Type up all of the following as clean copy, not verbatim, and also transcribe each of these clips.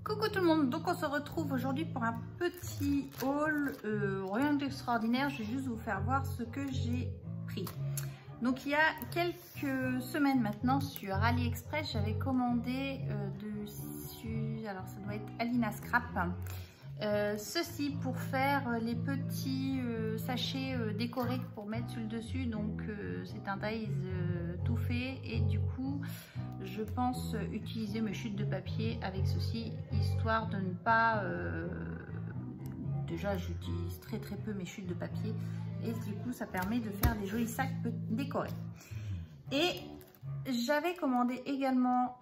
Coucou tout le monde, donc on se retrouve aujourd'hui pour un petit haul, rien d'extraordinaire, je vais juste vous faire voir ce que j'ai pris. Donc il y a quelques semaines maintenant sur AliExpress, j'avais commandé dessus, alors ça doit être Alina Scrap, ceci pour faire les petits sachets décorés pour mettre sur le dessus. Donc c'est un dies tout fait et du coup je pense utiliser mes chutes de papier avec ceci, histoire de ne pas... déjà j'utilise très peu mes chutes de papier et du coup ça permet de faire des jolis sacs décorés. Et j'avais commandé également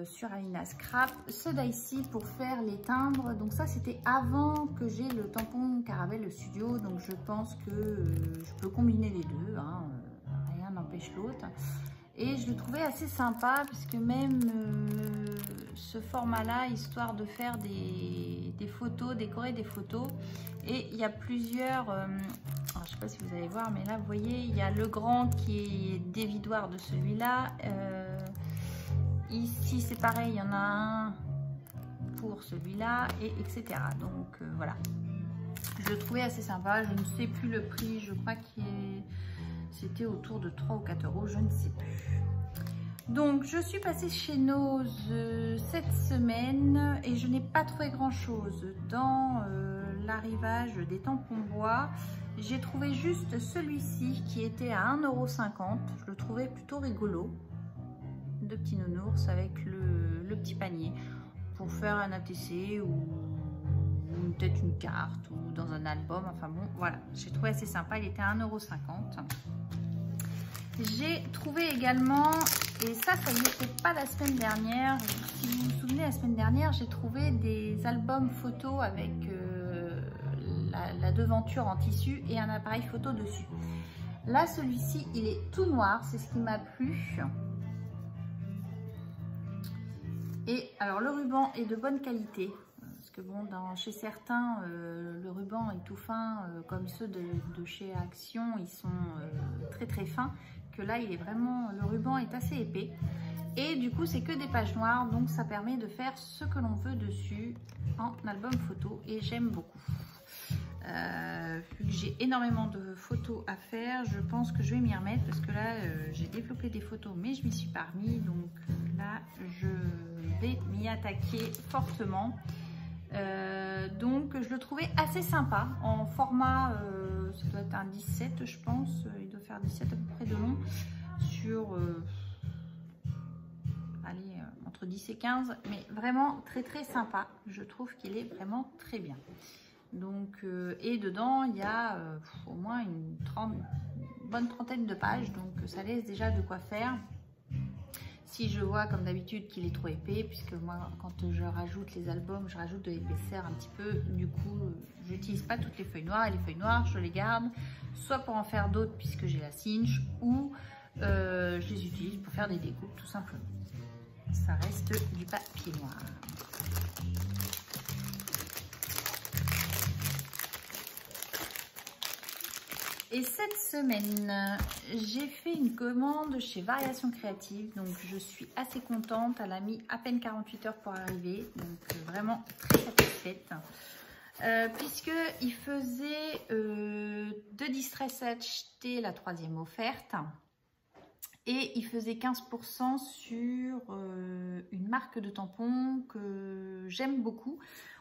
sur Alina Scrap ce die-ci pour faire les timbres. Donc ça c'était avant que j'ai le tampon Caravelle Studio, donc je pense que je peux combiner les deux, hein, rien n'empêche l'autre. Et je le trouvais assez sympa parce que même ce format là, histoire de faire des photos, décorer des photos. Et il y a plusieurs, alors je sais pas si vous allez voir, mais là vous voyez il y a le grand qui est dévidoir de celui-là. Ici c'est pareil, il y en a un pour celui-là, et etc. Donc voilà, je le trouvais assez sympa. Je ne sais plus le prix, je crois qu'il est... C'était autour de 3 ou 4 euros, je ne sais plus. Donc je suis passée chez Nose cette semaine et je n'ai pas trouvé grand chose dans l'arrivage des tampons bois. J'ai trouvé juste celui-ci qui était à 1,50 €. Je le trouvais plutôt rigolo. De petits nounours avec le petit panier pour faire un ATC ou peut-être une carte ou dans un album. Enfin bon, voilà, j'ai trouvé assez sympa. Il était à 1,50 €. J'ai trouvé également, et ça n'y était pas la semaine dernière, si vous vous souvenez, la semaine dernière, j'ai trouvé des albums photos avec la devanture en tissu et un appareil photo dessus. Là, celui-ci, il est tout noir, c'est ce qui m'a plu. Et alors, le ruban est de bonne qualité. Parce que bon, chez certains, le ruban est tout fin, comme ceux de chez Action, ils sont très fins. Que là, il est vraiment, le ruban est assez épais. Et du coup, c'est que des pages noires, donc ça permet de faire ce que l'on veut dessus en album photo. Et j'aime beaucoup. Vu que j'ai énormément de photos à faire, je pense que je vais m'y remettre parce que là, j'ai développé des photos, mais je m'y suis pas remis. Donc là, je vais m'y attaquer fortement. Donc je le trouvais assez sympa en format, ça doit être un 17 je pense, il doit faire 17 à peu près de long, sur allez, entre 10 et 15, mais vraiment très sympa, je trouve qu'il est vraiment très bien. Donc et dedans il y a au moins une bonne trentaine de pages, donc ça laisse déjà de quoi faire. Si je vois comme d'habitude qu'il est trop épais, puisque moi quand je rajoute les albums, je rajoute de l'épaisseur un petit peu, du coup j'utilise pas toutes les feuilles noires, et les feuilles noires je les garde soit pour en faire d'autres puisque j'ai la cinch, ou je les utilise pour faire des découpes tout simplement. Ça reste du papier noir. Et cette semaine, j'ai fait une commande chez Variation Créative, donc je suis assez contente. Elle a mis à peine 48 heures pour arriver, donc vraiment très satisfaite. Puisqu'il faisait 2 distress achetés, la 3e offerte, et il faisait 15% sur une marque de tampons que j'aime beaucoup.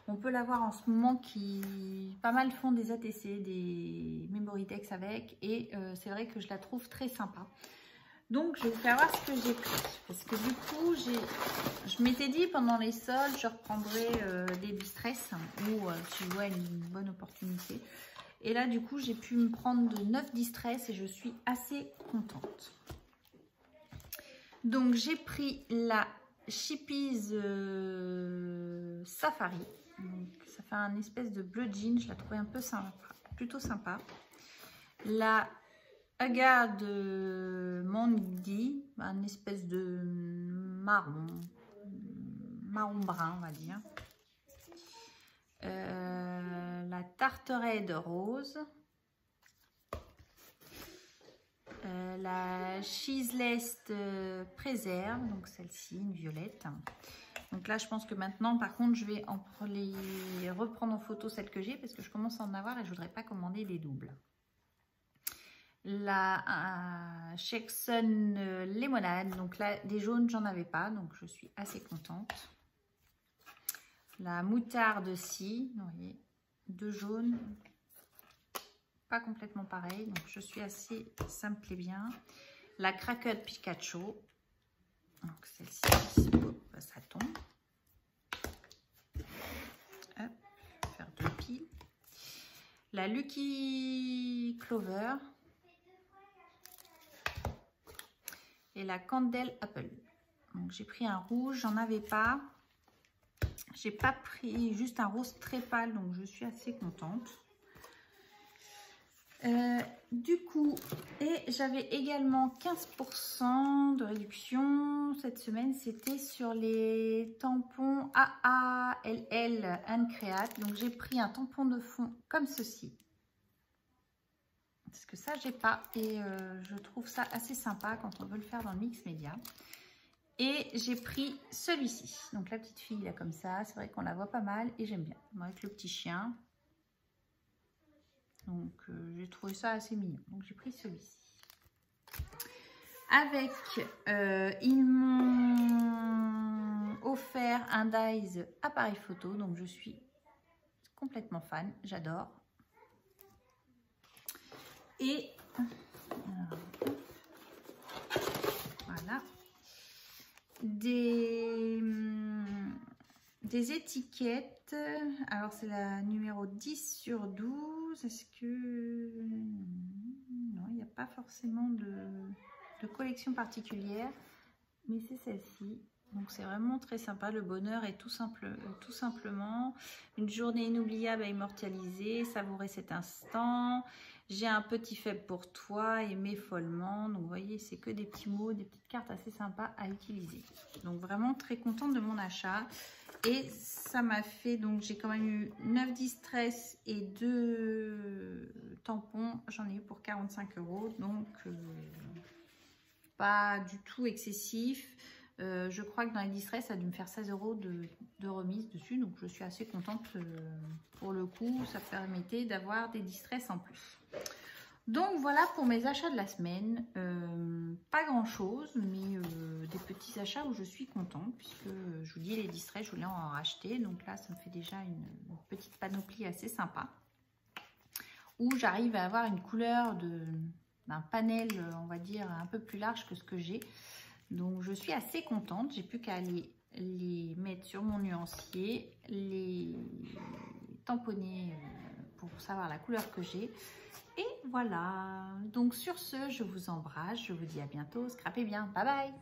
On peut l'avoir en ce moment, qui pas mal font des ATC, des Memoritex avec, et c'est vrai que je la trouve très sympa. Donc je vais vous faire voir ce que j'ai pris, parce que du coup je m'étais dit pendant les soldes je reprendrai des distress, ou si je vois une bonne opportunité. Et là du coup j'ai pu me prendre de 9 distress et je suis assez contente. Donc j'ai pris la Chippies Safari. Donc, ça fait un espèce de bleu jean, je la trouvais un peu sympa, plutôt sympa. La Haga de Mondi, un espèce de marron brun on va dire. La Tarterette rose. La Cheese Lest préserve, donc celle-ci, une violette. Donc là, je pense que maintenant, par contre, je vais les reprendre en photo celles que j'ai parce que je commence à en avoir et je voudrais pas commander des doubles. La Shexon Lemonade, donc là, des jaunes, j'en avais pas, donc je suis assez contente. La moutarde si, vous voyez, 2 jaunes, pas complètement pareil, donc je suis assez, ça me plaît bien. La Cracked Pikachu, donc celle-ci, ça tombe. Hop, faire 2 piles. La Lucky Clover et la Candle Apple. Donc j'ai pris un rouge, j'en avais pas. J'ai pas pris juste un rose très pâle, donc je suis assez contente. Du coup, et j'avais également 15% de réduction cette semaine, c'était sur les tampons AALL Uncreate. Donc j'ai pris un tampon de fond comme ceci. Parce que ça, j'ai pas, et je trouve ça assez sympa quand on veut le faire dans le mix média. Et j'ai pris celui-ci. Donc la petite fille là comme ça, c'est vrai qu'on la voit pas mal et j'aime bien. Avec le petit chien. Donc j'ai trouvé ça assez mignon. Donc j'ai pris celui-ci. Avec, ils m'ont offert un Daiz appareil photo. Donc je suis complètement fan. J'adore. Et voilà. Des étiquettes. Alors c'est la numéro 10 sur 12. Est-ce que... Non, il n'y a pas forcément de collection particulière. Mais c'est celle-ci. Donc c'est vraiment très sympa. Le bonheur est tout simplement une journée inoubliable à immortaliser. Savourer cet instant. J'ai un petit faible pour toi, aimer follement. Donc vous voyez, c'est que des petits mots, des petites cartes assez sympas à utiliser. Donc vraiment très contente de mon achat. Et ça m'a fait, donc j'ai quand même eu 9 distress et 2 tampons. J'en ai eu pour 45 €. Donc pas du tout excessif. Je crois que dans les distress, ça a dû me faire 16 € de remise dessus. Donc je suis assez contente pour le coup. Ça permettait d'avoir des distress en plus. Donc voilà pour mes achats de la semaine. Pas grand chose, mais des petits achats où je suis contente. Puisque je vous dis, les distress, je voulais en racheter. Donc là, ça me fait déjà une petite panoplie assez sympa. Où j'arrive à avoir une couleur d'un panel, on va dire, un peu plus large que ce que j'ai. Donc je suis assez contente, j'ai plus qu'à les mettre sur mon nuancier, les tamponner pour savoir la couleur que j'ai. Et voilà, donc sur ce, je vous embrasse, je vous dis à bientôt, scrapez bien, bye bye.